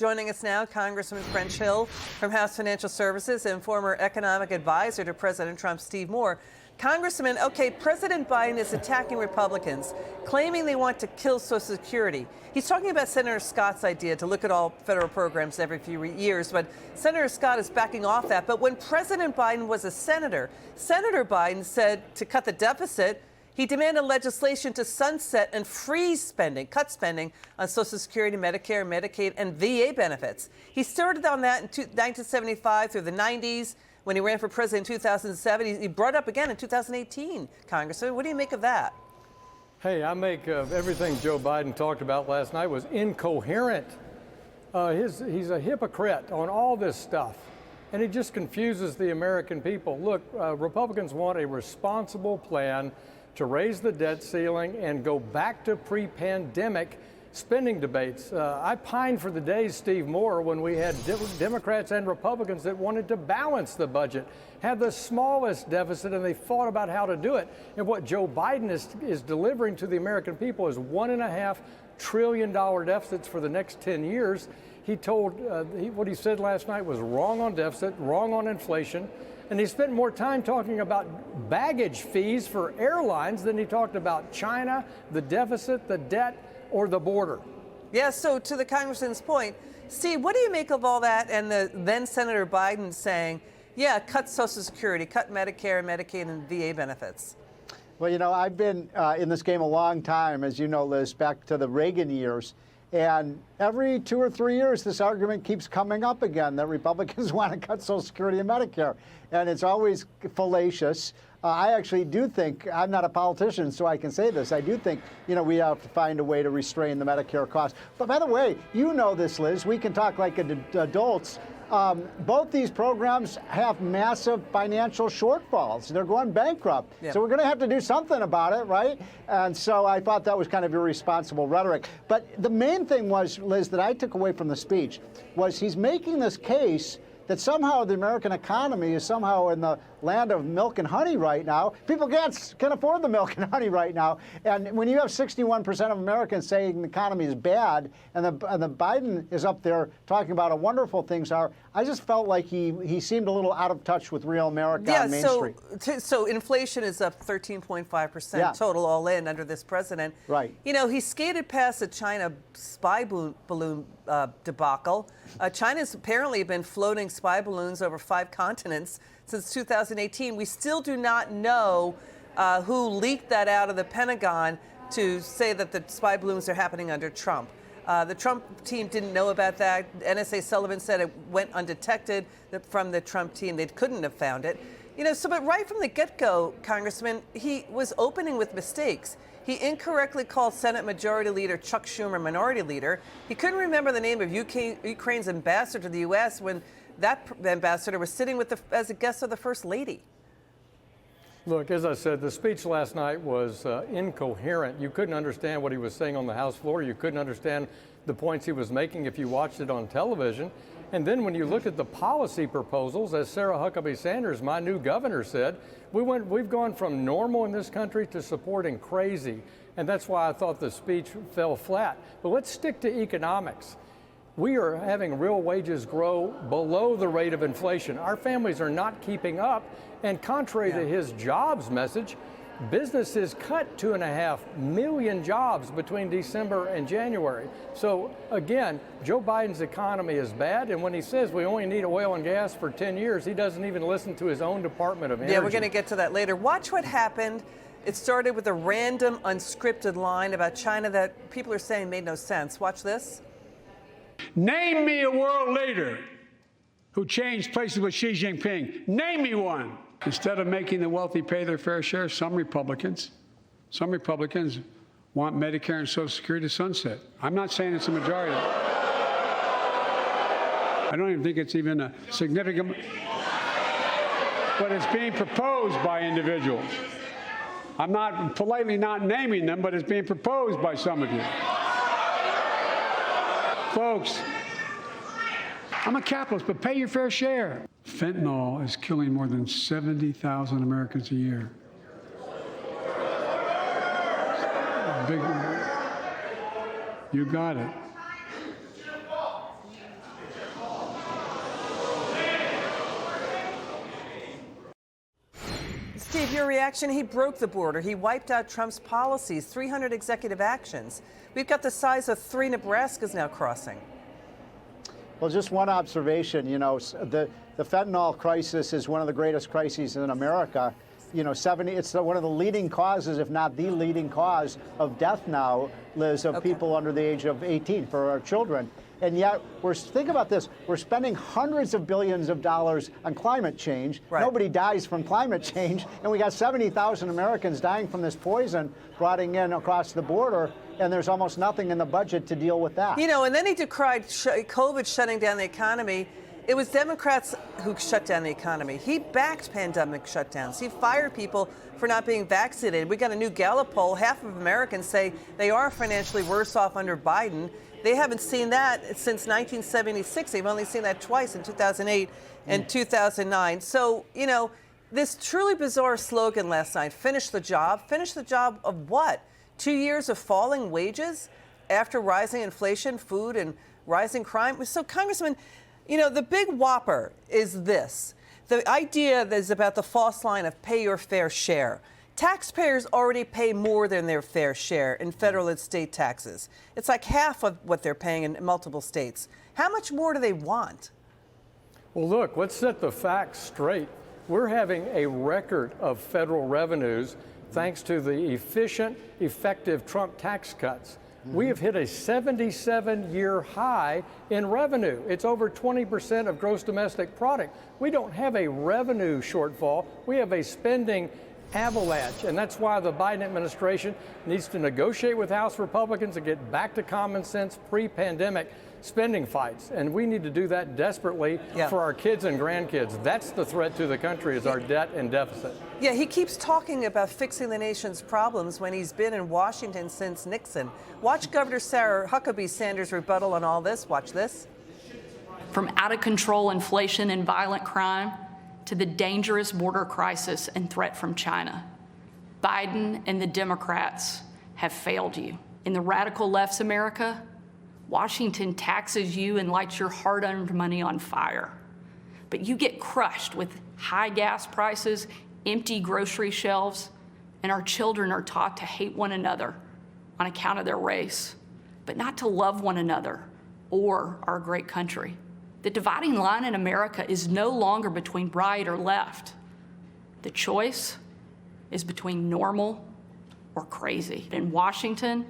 Joining us now, Congressman French Hill from House Financial Services and former economic advisor to President Trump, Steve Moore. Congressman, okay, President Biden is attacking Republicans, claiming they want to kill Social Security. He's talking about Senator Scott's idea to look at all federal programs every few years, but Senator Scott is backing off that. But when President Biden was a senator, Senator Biden said to cut the deficit, he demanded legislation to sunset and freeze spending, cut spending on Social Security, Medicare, Medicaid, and VA benefits. He started on that in 1975 through the 90s. When he ran for president in 2007, he brought it up again in 2018. Congressman, what do you make of that? Hey, I make everything Joe Biden talked about last night was incoherent. He's a hypocrite on all this stuff, and he just confuses the American people. Look, Republicans want a responsible plan to raise the debt ceiling and go back to pre-pandemic spending debates. I pine for the days, Steve Moore, when we had Democrats and Republicans that wanted to balance the budget, have the smallest deficit, and they fought about how to do it. And what Joe Biden is delivering to the American people is $1.5 trillion deficits for the next 10 years. He told, what he said last night was wrong on deficit, wrong on inflation. And he spent more time talking about baggage fees for airlines than he talked about China, the deficit, the debt, or the border. Yeah, so to the congressman's point, Steve, what do you make of all that and the then Senator Biden saying, yeah, cut Social Security, cut Medicare, Medicaid, and VA benefits? Well, you know, I've been in this game a long time, as you know, Liz, back to the Reagan years. And every 2 or 3 years, this argument keeps coming up again that Republicans want to cut Social Security and Medicare. And it's always fallacious. I actually do think, I'm not a politician, so I can say this, I do think, you know, we have to find a way to restrain the Medicare costs. But by the way, you know this, Liz, we can talk like adults. Both these programs have massive financial shortfalls. They're going bankrupt. Yep. So we're going to have to do something about it, right? And so I thought that was kind of irresponsible rhetoric. But the main thing was, Liz, that I took away from the speech was he's making this case that somehow the American economy is somehow in the land of milk and honey right now. People can afford the milk and honey right now. And when you have 61% of Americans saying the economy is bad, and the Biden is up there talking about how wonderful things are, I just felt like he seemed a little out of touch with real America on Main Street. So inflation is up 13.5% total all in under this president. Right. You know, he skated past the China spy balloon debacle. China's apparently been floating spy balloons over 5 continents since 2018. We still do not know who leaked that out of the Pentagon to say that the spy balloons are happening under Trump. The Trump team didn't know about that. NSA Sullivan said it went undetected from the Trump team. They couldn't have found it. You know, so but right from the get-go, Congressman, he was opening with mistakes. He incorrectly called Senate Majority Leader Chuck Schumer Minority Leader. He couldn't remember the name of Ukraine's ambassador to the U.S. when that ambassador was sitting as a guest of the First Lady. Look, as I said, the speech last night was incoherent. You couldn't understand what he was saying on the House floor. You couldn't understand the points he was making if you watched it on television. And then when you look at the policy proposals, as Sarah Huckabee Sanders, my new governor, said, we've gone from normal in this country to supporting crazy. And that's why I thought the speech fell flat. But let's stick to economics. We are having real wages grow below the rate of inflation. Our families are not keeping up. And contrary to his jobs message, businesses cut 2.5 million jobs between December and January. So again, Joe Biden's economy is bad. And when he says we only need oil and gas for 10 years, he doesn't even listen to his own Department of Energy. Yeah, we're going to get to that later. Watch what happened. It started with a random unscripted line about China that people are saying made no sense. Watch this. Name me a world leader who changed places with Xi Jinping. Name me one. Instead of making the wealthy pay their fair share, some Republicans want Medicare and Social Security to sunset. I'm not saying it's a majority. I don't even think it's even a significant, but it's being proposed by individuals. I'm not politely not naming them, but it's being proposed by some of you. Folks, I'm a capitalist, but pay your fair share. Fentanyl is killing more than 70,000 Americans a year. You got it. Steve, your reaction? He broke the border. He wiped out Trump's policies, 300 executive actions. We've got the size of 3 Nebraskas now crossing. Well, just one observation, the fentanyl crisis is one of the greatest crises in America. It's one of the leading causes, if not the leading cause of death now, Liz, of people under the age of 18 for our children. And yet, think about this, we're spending hundreds of billions of dollars on climate change. Right. Nobody dies from climate change. And we got 70,000 Americans dying from this poison brought in across the border. And there's almost nothing in the budget to deal with that. And then he decried COVID shutting down the economy. It was Democrats who shut down the economy. He backed pandemic shutdowns. He fired people for not being vaccinated. We got a new Gallup poll. Half of Americans say they are financially worse off under Biden. They haven't seen that since 1976. They've only seen that twice in 2008 and 2009. So, this truly bizarre slogan last night, finish the job. Finish the job of what? 2 years of falling wages after rising inflation, food, and rising crime? So, Congressman, the big whopper is this. The idea that is about the false line of pay your fair share. Taxpayers already pay more than their fair share in federal and state taxes. It's like half of what they're paying in multiple states. How much more do they want? Well, look, let's set the facts straight. We're having a record of federal revenues thanks to the efficient, effective Trump tax cuts. We have hit a 77-year high in revenue. It's over 20% of gross domestic product. We don't have a revenue shortfall. We have a spending avalanche, and that's why the Biden administration needs to negotiate with House Republicans and get back to common sense pre-pandemic spending fights. And we need to do that desperately for our kids and grandkids. That's the threat to the country, is our debt and deficit. Yeah, he keeps talking about fixing the nation's problems when he's been in Washington since Nixon. Watch Governor Sarah Huckabee Sanders' rebuttal on all this. Watch this. From out of control inflation and violent crime to the dangerous border crisis and threat from China, Biden and the Democrats have failed you. In the radical left's America, Washington taxes you and lights your hard-earned money on fire. But you get crushed with high gas prices, empty grocery shelves, and our children are taught to hate one another on account of their race, but not to love one another or our great country. The dividing line in America is no longer between right or left. The choice is between normal or crazy. In Washington,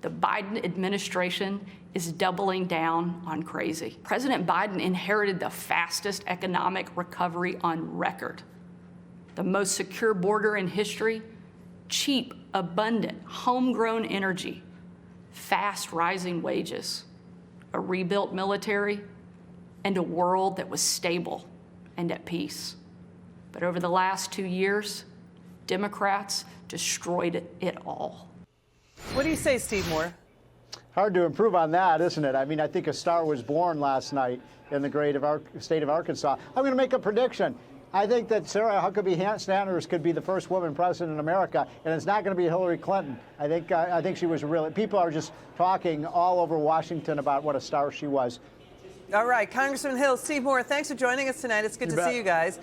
the Biden administration is doubling down on crazy. President Biden inherited the fastest economic recovery on record, the most secure border in history, cheap, abundant, homegrown energy, fast rising wages, a rebuilt military, and a world that was stable and at peace. But over the last 2 years, Democrats destroyed it all. What do you say, Steve Moore? Hard to improve on that, isn't it? I mean, I think a star was born last night in the great state of Arkansas. I'm going to make a prediction. I think that Sarah Huckabee Sanders could be the first woman president in America, and it's not going to be Hillary Clinton. I think she was really. People are just talking all over Washington about what a star she was. All right, Congressman Hill, Steve Moore, thanks for joining us tonight. It's good to see you guys.